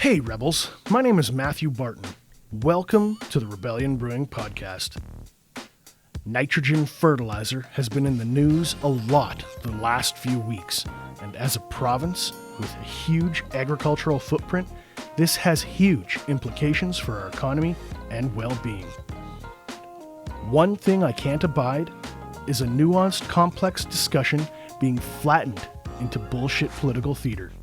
Hey Rebels, my name is Matthew Barton. Welcome to the Rebellion Brewing Podcast. Nitrogen fertilizer has been in the news a lot the last few weeks, and as a province with a huge agricultural footprint, this has huge implications for our economy and well-being. One thing I can't abide is a nuanced, complex discussion being flattened into bullshit political theater.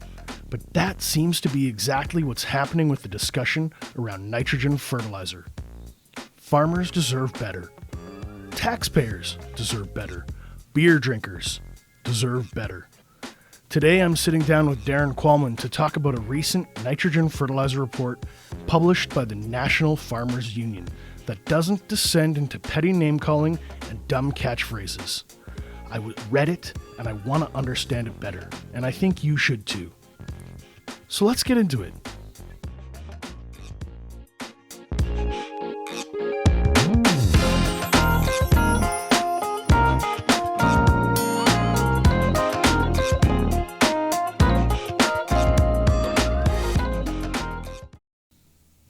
But that seems to be exactly what's happening with the discussion around nitrogen fertilizer. Farmers deserve better. Taxpayers deserve better. Beer drinkers deserve better. Today I'm sitting down with Darrin Qualman to talk about a recent nitrogen fertilizer report published by the National Farmers Union that doesn't descend into petty name-calling and dumb catchphrases. I read it and I want to understand it better, and I think you should too. So let's get into it.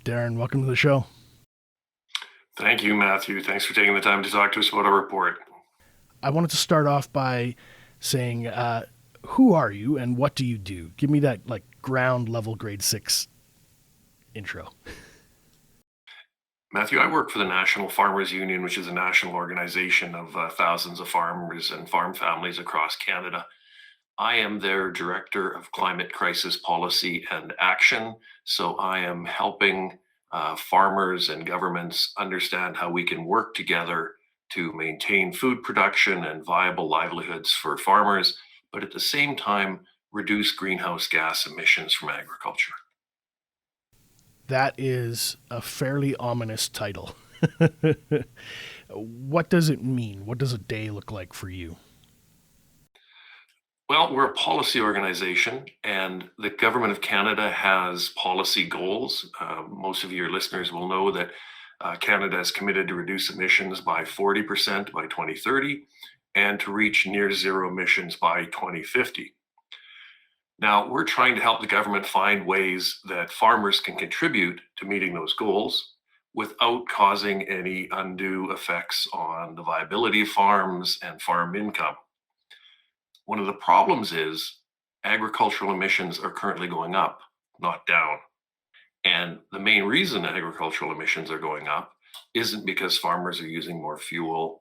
Darrin, welcome to the show. Thank you, Matthew. Thanks for taking the time to talk to us about our report. I wanted to start off by saying, who are you and what do you do? Give me that ground level grade 6 intro. Matthew, I work for the National Farmers Union, which is a national organization of thousands of farmers and farm families across Canada. I am their Director of Climate Crisis Policy and Action, so I am helping farmers and governments understand how we can work together to maintain food production and viable livelihoods for farmers, but at the same time, reduce greenhouse gas emissions from agriculture. That is a fairly ominous title. What does it mean? What does a day look like for you? Well, we're a policy organization, and the Government of Canada has policy goals. Most of your listeners will know that Canada is committed to reduce emissions by 40% by 2030 and to reach near zero emissions by 2050. Now, we're trying to help the government find ways that farmers can contribute to meeting those goals without causing any undue effects on the viability of farms and farm income. One of the problems is agricultural emissions are currently going up, not down. And the main reason agricultural emissions are going up isn't because farmers are using more fuel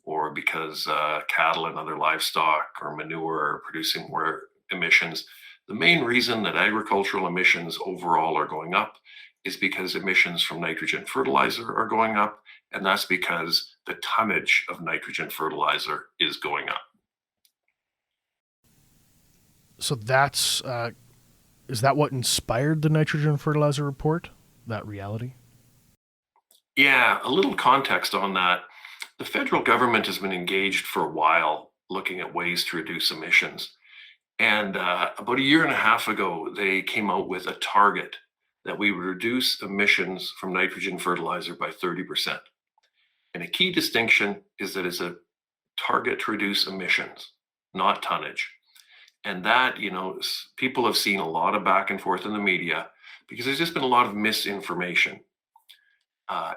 or because cattle and other livestock or manure are producing more emissions. The main reason that agricultural emissions overall are going up is because emissions from nitrogen fertilizer are going up, and that's because the tonnage of nitrogen fertilizer is going up. So that's, is that what inspired the nitrogen fertilizer report, that reality? Yeah, a little context on that. The federal government has been engaged for a while looking at ways to reduce emissions. And about a year and a half ago, they came out with a target that we would reduce emissions from nitrogen fertilizer by 30%. And a key distinction is that it's a target to reduce emissions, not tonnage. And that, people have seen a lot of back and forth in the media because there's just been a lot of misinformation.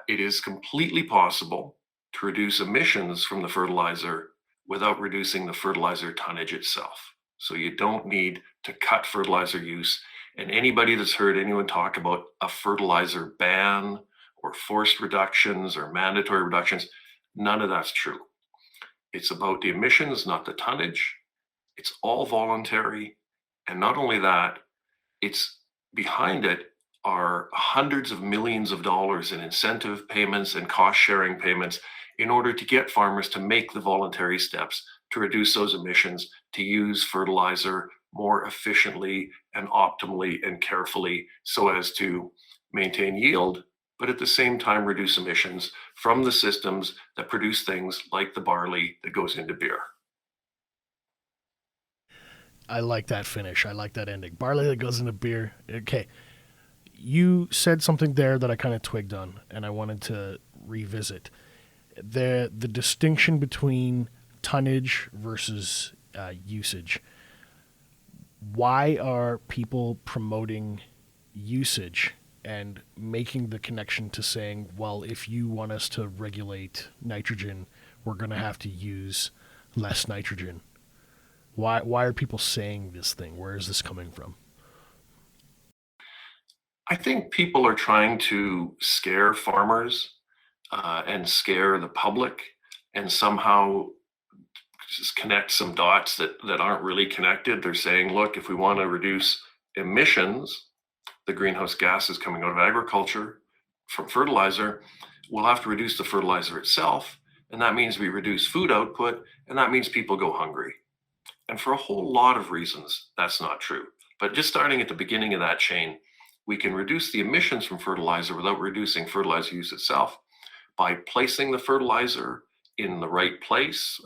It is completely possible to reduce emissions from the fertilizer without reducing the fertilizer tonnage itself. So you don't need to cut fertilizer use. And anybody that's heard anyone talk about a fertilizer ban or forced reductions or mandatory reductions, none of that's true. It's about the emissions, not the tonnage. It's all voluntary. And not only that, it's behind it are hundreds of millions of dollars in incentive payments and cost sharing payments in order to get farmers to make the voluntary steps to reduce those emissions, to use fertilizer more efficiently and optimally and carefully so as to maintain yield, but at the same time reduce emissions from the systems that produce things like the barley that goes into beer. I like that finish. I like that ending. Barley that goes into beer. Okay. You said something there that I kind of twigged on, and I wanted to revisit. The distinction between tonnage versus usage. Why are people promoting usage and making the connection to saying, well, if you want us to regulate nitrogen, we're going to have to use less nitrogen. Why are people saying this thing? Where is this coming from? I think people are trying to scare farmers and scare the public and somehow just connect some dots that aren't really connected. They're saying, look, if we want to reduce emissions, the greenhouse gases coming out of agriculture from fertilizer, we'll have to reduce the fertilizer itself. And that means we reduce food output, and that means people go hungry. And for a whole lot of reasons, that's not true. But just starting at the beginning of that chain, we can reduce the emissions from fertilizer without reducing fertilizer use itself by placing the fertilizer in the right place,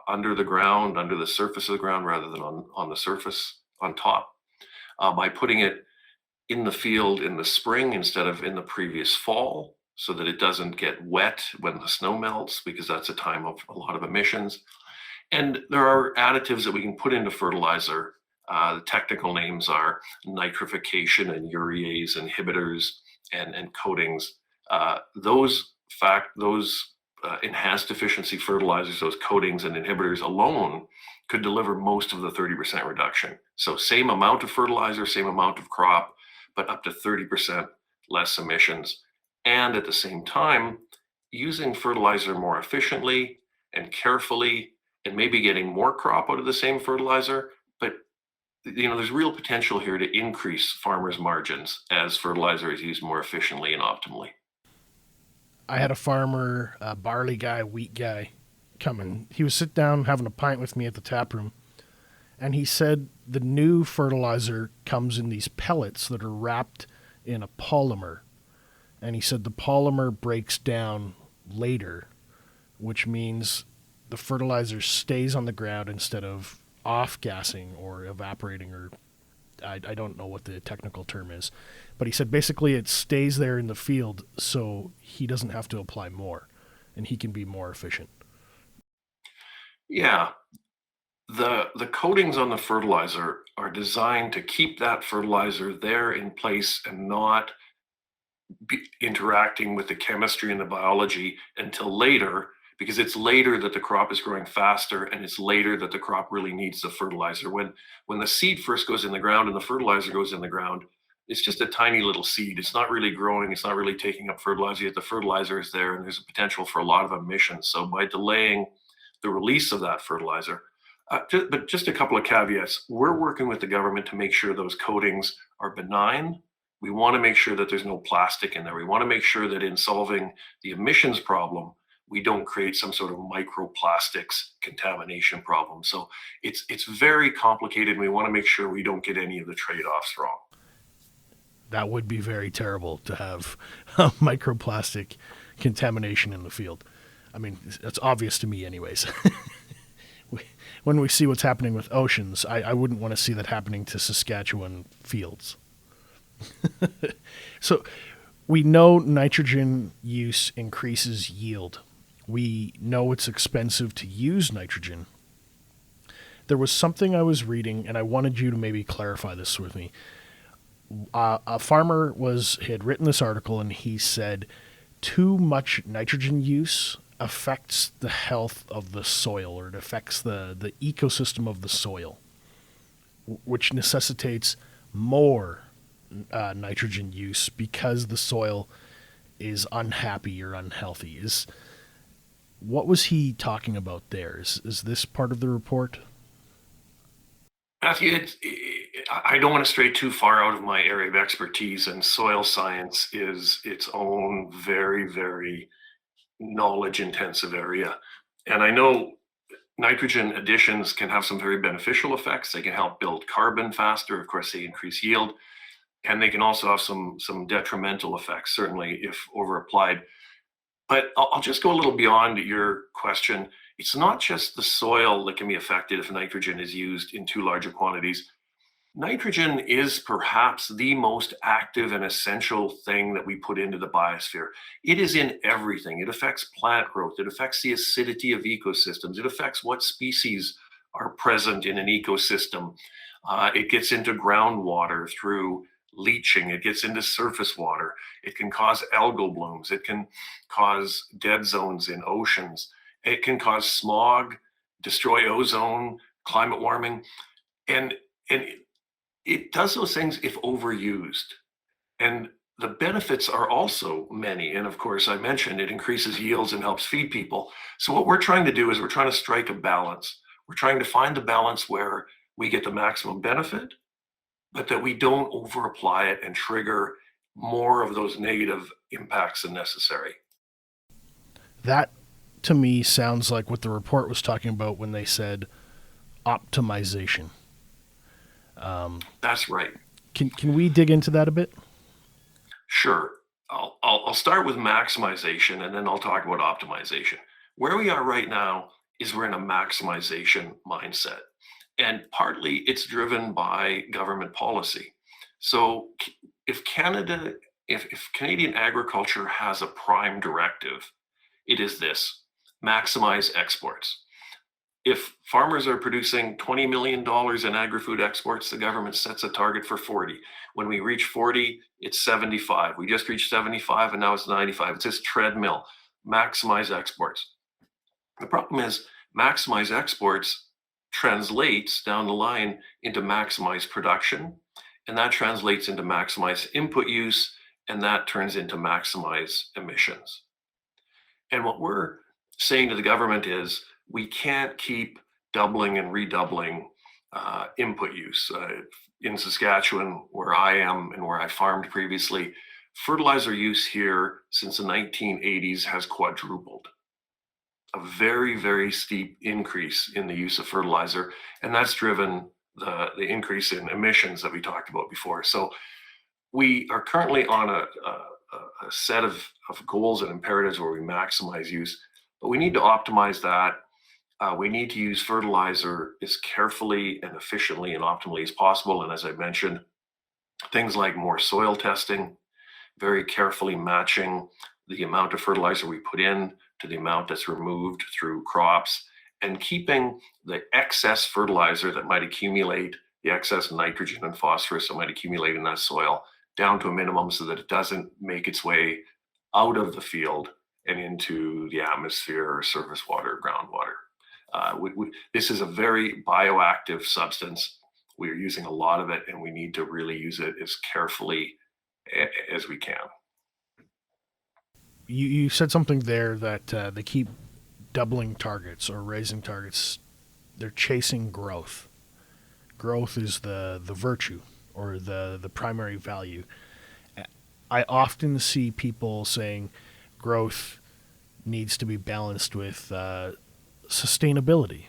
under the ground, under the surface of the ground, rather than on the surface on top, by putting it in the field in the spring instead of in the previous fall, so that it doesn't get wet when the snow melts, because that's a time of a lot of emissions. And there are additives that we can put into fertilizer. The technical names are nitrification and urease inhibitors and coatings. Those enhanced efficiency fertilizers, those coatings and inhibitors alone could deliver most of the 30% reduction. So same amount of fertilizer, same amount of crop, but up to 30% less emissions. And at the same time, using fertilizer more efficiently and carefully, and maybe getting more crop out of the same fertilizer. But there's real potential here to increase farmers' margins as fertilizer is used more efficiently and optimally. I had a farmer, a barley guy, wheat guy, come in. He was sit down having a pint with me at the tap room, and he said the new fertilizer comes in these pellets that are wrapped in a polymer. And he said the polymer breaks down later, which means the fertilizer stays on the ground instead of off gassing or evaporating, or I don't know what the technical term is. But he said basically it stays there in the field so he doesn't have to apply more and he can be more efficient. Yeah, the coatings on the fertilizer are designed to keep that fertilizer there in place and not be interacting with the chemistry and the biology until later, because it's later that the crop is growing faster, and it's later that the crop really needs the fertilizer. When the seed first goes in the ground and the fertilizer goes in the ground, it's just a tiny little seed. It's not really growing. It's not really taking up fertilizer yet. The fertilizer is there, and there's a potential for a lot of emissions. So by delaying the release of that fertilizer, but just a couple of caveats. We're working with the government to make sure those coatings are benign. We want to make sure that there's no plastic in there. We want to make sure that in solving the emissions problem, we don't create some sort of microplastics contamination problem. So it's very complicated, and we want to make sure we don't get any of the trade-offs wrong. That would be very terrible to have microplastic contamination in the field. I mean, it's obvious to me anyways. When we see what's happening with oceans, I wouldn't want to see that happening to Saskatchewan fields. So we know nitrogen use increases yield. We know it's expensive to use nitrogen. There was something I was reading, and I wanted you to maybe clarify this with me. A farmer had written this article, and he said too much nitrogen use affects the health of the soil, or it affects the ecosystem of the soil, which necessitates more nitrogen use because the soil is unhappy or unhealthy. What was he talking about there? Is this part of the report? Matthew, I don't want to stray too far out of my area of expertise, and soil science is its own very, very knowledge intensive area. And I know nitrogen additions can have some very beneficial effects. They can help build carbon faster. Of course, they increase yield. And they can also have some detrimental effects, certainly if over applied. But I'll just go a little beyond your question. It's not just the soil that can be affected if nitrogen is used in too large of quantities. Nitrogen is perhaps the most active and essential thing that we put into the biosphere. It is in everything. It affects plant growth. It affects the acidity of ecosystems. It affects what species are present in an ecosystem. It gets into groundwater through leaching, it gets into surface water, it can cause algal blooms, it can cause dead zones in oceans, it can cause smog, destroy ozone, climate warming, and it does those things if overused. And the benefits are also many. And of course, I mentioned it increases yields and helps feed people. So what we're trying to do is we're trying to strike a balance. We're trying to find the balance where we get the maximum benefit, but that we don't over apply it and trigger more of those negative impacts than necessary. That to me sounds like what the report was talking about when they said optimization. That's right. Can we dig into that a bit? Sure. I'll start with maximization and then I'll talk about optimization. Where we are right now is we're in a maximization mindset. And partly it's driven by government policy. So if Canada, if Canadian agriculture has a prime directive, it is this: maximize exports. If farmers are producing $20 million in agri-food exports, the government sets a target for 40. When we reach 40, it's 75. We just reached 75 and now it's 95. It's this treadmill, maximize exports. The problem is maximize exports translates down the line into maximize production, and that translates into maximize input use, and that turns into maximize emissions. And what we're saying to the government is we can't keep doubling and redoubling input use. In Saskatchewan, where I am and where I farmed previously, fertilizer use here since the 1980s has quadrupled. A very, very steep increase in the use of fertilizer, and that's driven the increase in emissions that we talked about before. So we are currently on a set of goals and imperatives where we maximize use, but we need to optimize that. We need to use fertilizer as carefully and efficiently and optimally as possible. And as I mentioned, things like more soil testing, very carefully matching the amount of fertilizer we put in to the amount that's removed through crops, and keeping the excess fertilizer that might accumulate, the excess nitrogen and phosphorus that might accumulate in that soil, down to a minimum so that it doesn't make its way out of the field and into the atmosphere or surface water, groundwater. This is a very bioactive substance. We are using a lot of it, and we need to really use it as carefully as we can. You said something there that they keep doubling targets or raising targets. They're chasing growth. Growth is the virtue or the primary value. I often see people saying growth needs to be balanced with sustainability.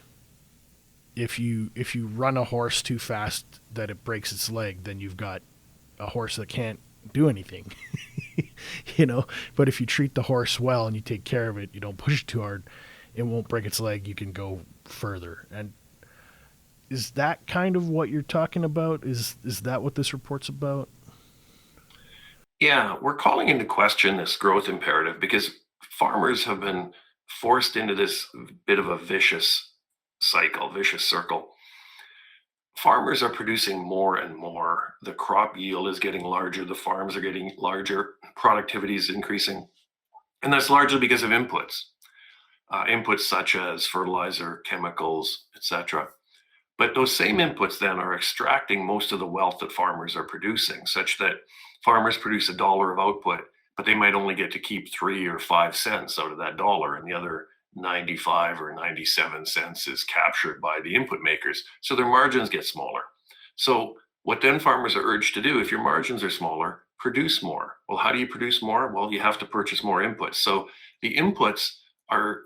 If you run a horse too fast that it breaks its leg, then you've got a horse that can't do anything. But if you treat the horse well and you take care of it, you don't push it too hard, it won't break its leg, you can go further. And is that kind of what you're talking about? Is that what this report's about? Yeah, we're calling into question this growth imperative because farmers have been forced into this bit of a vicious cycle, vicious circle. Farmers are producing more and more. The crop yield is getting larger. The farms are getting larger. Productivity is increasing. And that's largely because of inputs such as fertilizer, chemicals, etc. But those same inputs then are extracting most of the wealth that farmers are producing, such that farmers produce $1 of output, but they might only get to keep 3 or 5 cents out of that dollar, and the other 95 or 97 cents is captured by the input makers. So their margins get smaller. So what then farmers are urged to do, if your margins are smaller, produce more. Well, how do you produce more? Well, you have to purchase more inputs. So the inputs are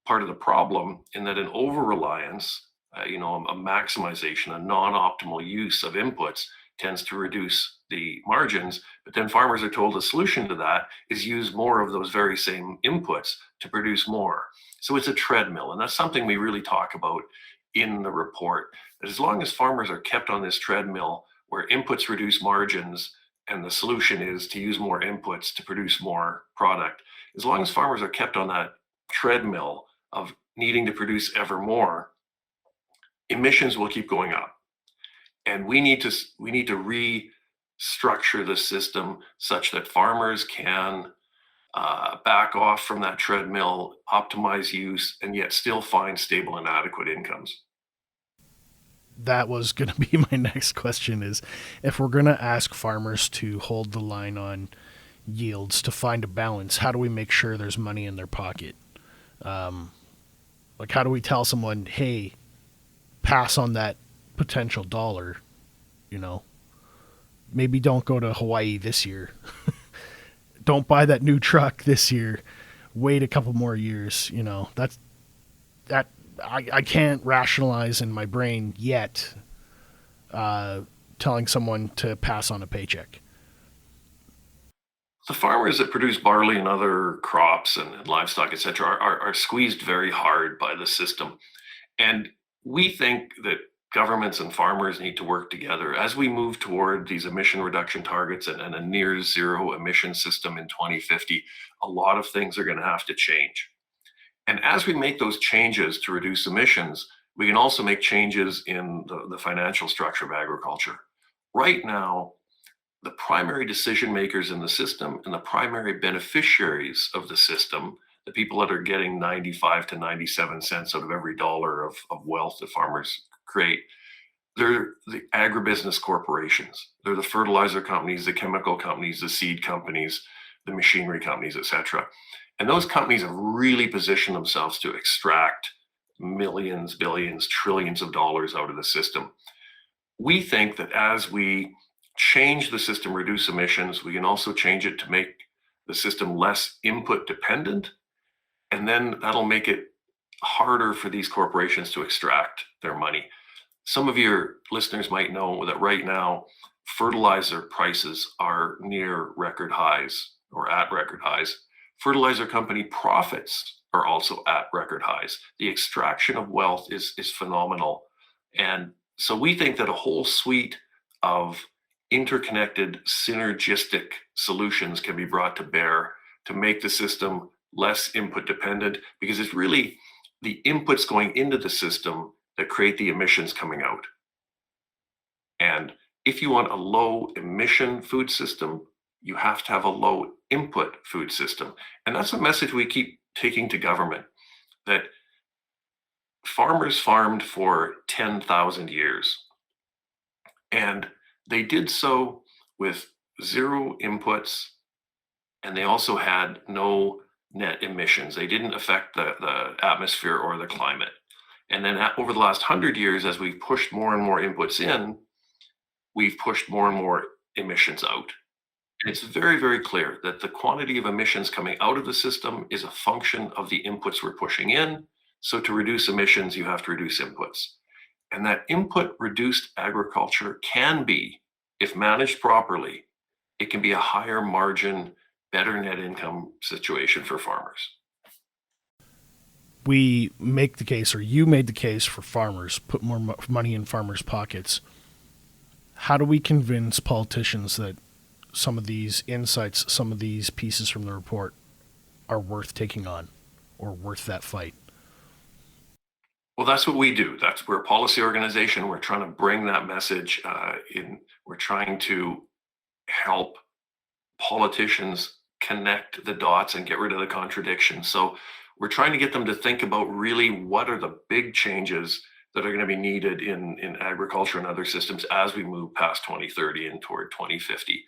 part of the problem in that an over-reliance, a maximization, a non-optimal use of inputs tends to reduce the margins. But then farmers are told the solution to that is use more of those very same inputs to produce more. So it's a treadmill, and that's something we really talk about in the report. That as long as farmers are kept on this treadmill where inputs reduce margins, and the solution is to use more inputs to produce more product, as long as farmers are kept on that treadmill of needing to produce ever more, emissions will keep going up. And we need to structure the system such that farmers can back off from that treadmill, optimize use, and yet still find stable and adequate incomes. That was going to be my next question is if we're going to ask farmers to hold the line on yields to find a balance, how do we make sure there's money in their pocket? Like, how do we tell someone, hey, pass on that potential dollar, you know? Maybe don't go to Hawaii this year. Don't buy that new truck this year. Wait a couple more years, that I can't rationalize in my brain yet telling someone to pass on a paycheck. The farmers that produce barley and other crops and livestock, etc., are squeezed very hard by the system. And we think that governments and farmers need to work together as we move toward these emission reduction targets and a near zero emission system in 2050. A lot of things are going to have to change. And as we make those changes to reduce emissions, we can also make changes in the financial structure of agriculture. Right now, the primary decision makers in the system and the primary beneficiaries of the system, the people that are getting 95 to 97 cents out of every dollar of wealth that farmers create, they're the agribusiness corporations. They're the fertilizer companies, the chemical companies, the seed companies, the machinery companies, etc. And those companies have really positioned themselves to extract millions, billions, trillions of dollars out of the system. We think that as we change the system, reduce emissions, we can also change it to make the system less input dependent. And then that'll make it harder for these corporations to extract their money. Some of your listeners might know that right now, fertilizer prices are near record highs or at record highs. Fertilizer company profits are also at record highs. The extraction of wealth is phenomenal. And so we think that a whole suite of interconnected, synergistic solutions can be brought to bear to make the system less input dependent, because it's really the inputs going into the system that create the emissions coming out. And if you want a low emission food system, you have to have a low input food system. And that's a message we keep taking to government, that farmers farmed for 10,000 years. And they did so with zero inputs, and they also had no net emissions. They didn't affect the atmosphere or the climate. And then over the last 100 years, as we've pushed more and more inputs in, we've pushed more and more emissions out. And it's very, very clear that the quantity of emissions coming out of the system is a function of the inputs we're pushing in. So to reduce emissions, you have to reduce inputs. And that input reduced agriculture can be, if managed properly, it can be a higher margin, better net income situation for farmers. We make the case, or you made the case for farmers, put more money in farmers' pockets. How do we convince politicians that some of these insights, some of these pieces from the report are worth taking on or worth that fight? Well, that's what we do. We're a policy organization. We're trying to bring that message in. We're trying to help politicians connect the dots and get rid of the contradictions. So we're trying to get them to think about really what are the big changes that are going to be needed in agriculture and other systems as we move past 2030 and toward 2050.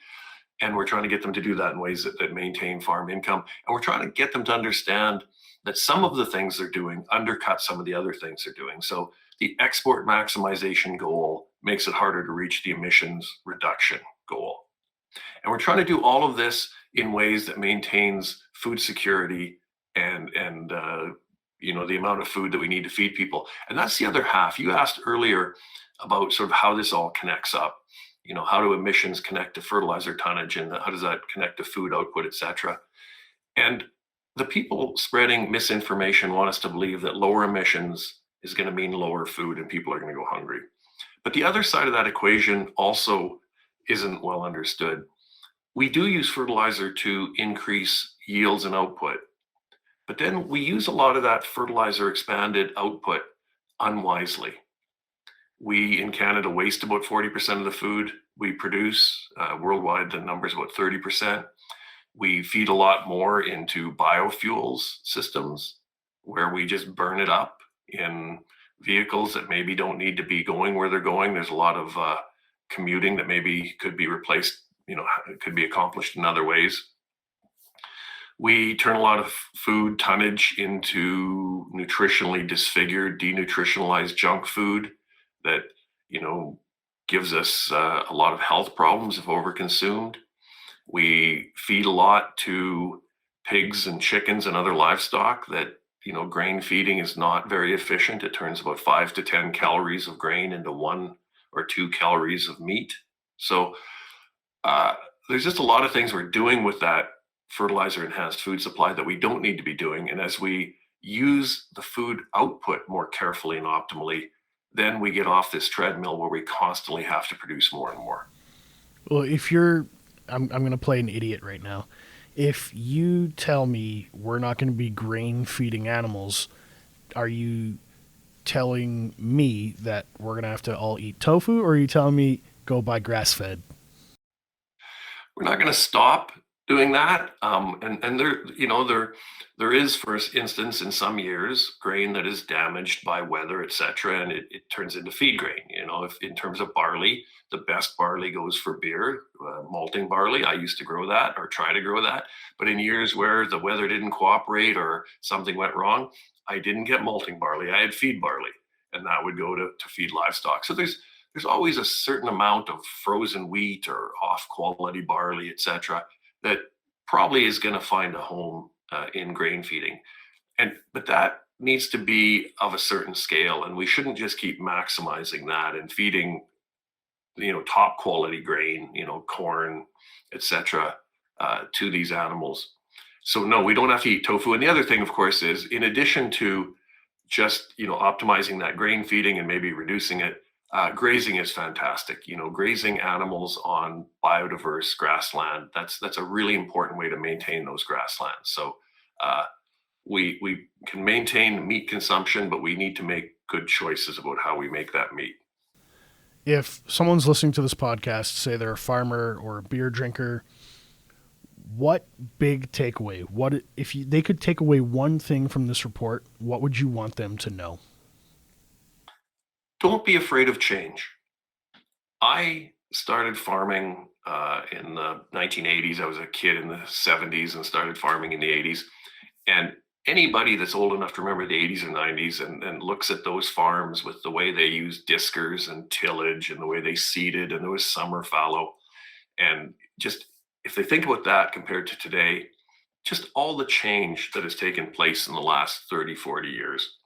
And we're trying to get them to do that in ways that maintain farm income. And we're trying to get them to understand that some of the things they're doing undercut some of the other things they're doing. So the export maximization goal makes it harder to reach the emissions reduction goal. And we're trying to do all of this in ways that maintains food security and the amount of food that we need to feed people. And that's the other half. You asked earlier about sort of how this all connects up. How do emissions connect to fertilizer tonnage, and how does that connect to food output, et cetera? And the people spreading misinformation want us to believe that lower emissions is going to mean lower food and people are going to go hungry. But the other side of that equation also isn't well understood. We do use fertilizer to increase yields and output, but then we use a lot of that fertilizer expanded output unwisely. We in Canada waste about 40% of the food we produce. Worldwide, the number is about 30%. We feed a lot more into biofuels systems where we just burn it up in vehicles that maybe don't need to be going where they're going. There's a lot of commuting that maybe could be replaced, could be accomplished in other ways. We turn a lot of food tonnage into nutritionally disfigured, denutritionalized junk food that, gives us a lot of health problems if overconsumed. We feed a lot to pigs and chickens and other livestock that, grain feeding is not very efficient. It turns about 5 to 10 calories of grain into 1 or 2 calories of meat. So there's just a lot of things we're doing with that fertilizer enhanced food supply that we don't need to be doing. And as we use the food output more carefully and optimally, then we get off this treadmill where we constantly have to produce more and more. Well, I'm going to play an idiot right now. If you tell me we're not going to be grain feeding animals, are you telling me that we're going to have to all eat tofu, or are you telling me go buy grass fed? We're not going to stop doing that. And there is, for instance, in some years, grain that is damaged by weather, etc., and it turns into feed grain. If in terms of barley, the best barley goes for beer, malting barley. I used to grow that or try to grow that, but in years where the weather didn't cooperate or something went wrong, I didn't get malting barley. I had feed barley, and that would go to feed livestock. So there's always a certain amount of frozen wheat or off quality barley, etc., that probably is going to find a home in grain feeding. But that needs to be of a certain scale, and we shouldn't just keep maximizing that and feeding, top quality grain, corn, etc., to these animals. So no, we don't have to eat tofu. And the other thing, of course, is in addition to just optimizing that grain feeding and maybe reducing it, grazing is fantastic. Grazing animals on biodiverse grassland, that's a really important way to maintain those grasslands. So we can maintain meat consumption, but we need to make good choices about how we make that meat. If someone's listening to this podcast, say they're a farmer or a beer drinker, what big takeaway? They could take away one thing from this report, what would you want them to know? Don't be afraid of change. I started farming in the 1980s. I was a kid in the 70s and started farming in the 80s. And anybody that's old enough to remember the 80s and 90s and looks at those farms with the way they used diskers and tillage and the way they seeded, and there was summer fallow. And just if they think about that compared to today, just all the change that has taken place in the last 30, 40 years.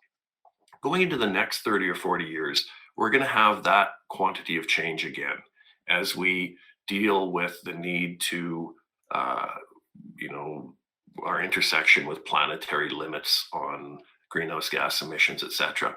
Going into the next 30 or 40 years, we're going to have that quantity of change again as we deal with the need to, our intersection with planetary limits on greenhouse gas emissions, etc.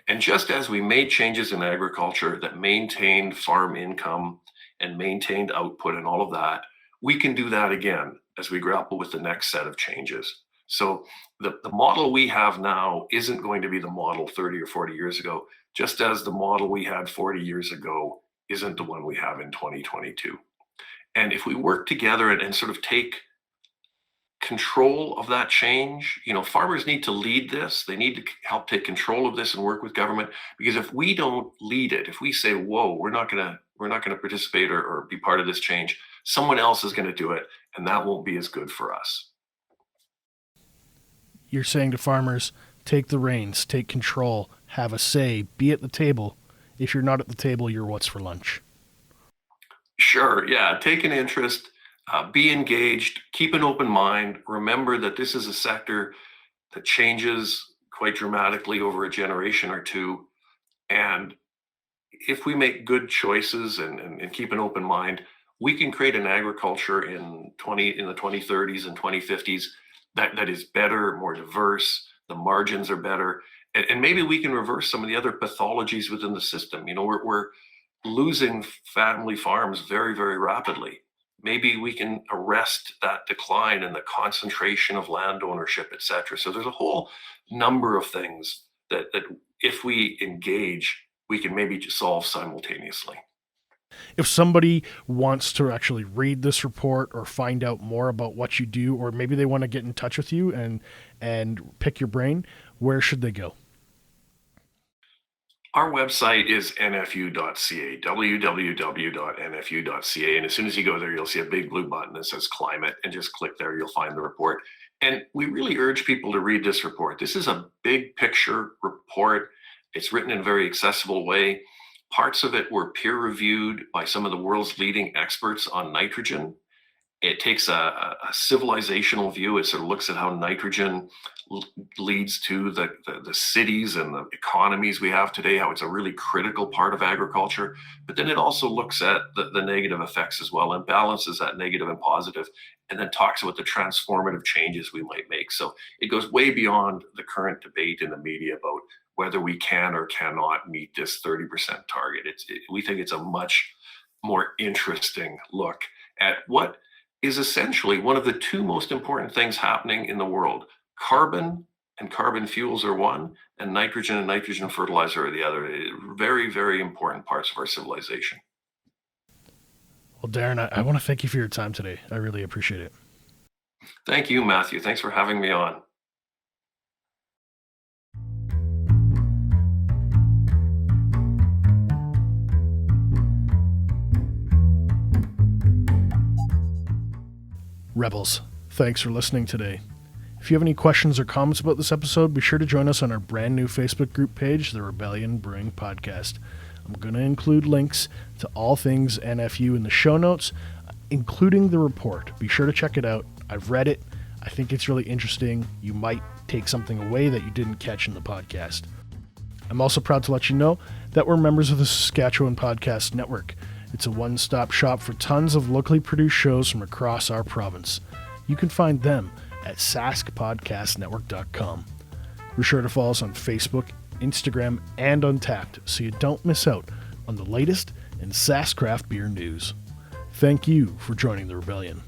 And just as we made changes in agriculture that maintained farm income and maintained output and all of that, we can do that again as we grapple with the next set of changes. So the model we have now isn't going to be the model 30 or 40 years ago, just as the model we had 40 years ago isn't the one we have in 2022. And if we work together and sort of take control of that change, farmers need to lead this. They need to help take control of this and work with government, because if we don't lead it, if we say, whoa, we're not going to participate or be part of this change, someone else is going to do it, and that won't be as good for us. You're saying to farmers, take the reins, take control, have a say, be at the table. If you're not at the table, you're what's for lunch. Sure, yeah. Take an interest, be engaged, keep an open mind. Remember that this is a sector that changes quite dramatically over a generation or two. And if we make good choices and keep an open mind, we can create an agriculture in the 2030s and 2050s that is better, more diverse. The margins are better, and maybe we can reverse some of the other pathologies within the system. We're losing family farms very, very rapidly. Maybe we can arrest that decline in the concentration of land ownership, etc. So there's a whole number of things that if we engage, we can maybe just solve simultaneously. If somebody wants to actually read this report or find out more about what you do, or maybe they want to get in touch with you and pick your brain, where should they go? Our website is nfu.ca, www.nfu.ca. And as soon as you go there, you'll see a big blue button that says climate, and just click there. You'll find the report. And we really urge people to read this report. This is a big picture report. It's written in a very accessible way. Parts of it were peer reviewed by some of the world's leading experts on nitrogen. It takes a civilizational view. It sort of looks at how nitrogen leads to the cities and the economies we have today, how it's a really critical part of agriculture. But then it also looks at the negative effects as well, and balances that negative and positive, and then talks about the transformative changes we might make. So it goes way beyond the current debate in the media about whether we can or cannot meet this 30% target. We think it's a much more interesting look at what is essentially one of the two most important things happening in the world. Carbon and carbon fuels are one, and nitrogen fertilizer are the other. Very, very important parts of our civilization. Well, Darin, I want to thank you for your time today. I really appreciate it. Thank you, Matthew. Thanks for having me on. Rebels, thanks for listening today. If you have any questions or comments about this episode, be sure to join us on our brand new Facebook group page, the Rebellion Brewing Podcast. I'm going to include links to all things NFU in the show notes, including the report. Be sure to check it out. I've read it. I think it's really interesting. You might take something away that you didn't catch in the podcast. I'm also proud to let you know that we're members of the Saskatchewan Podcast Network. It's a one-stop shop for tons of locally produced shows from across our province. You can find them at saskpodcastnetwork.com. Be sure to follow us on Facebook, Instagram, and Untapped so you don't miss out on the latest in Sask craft beer news. Thank you for joining the Rebellion.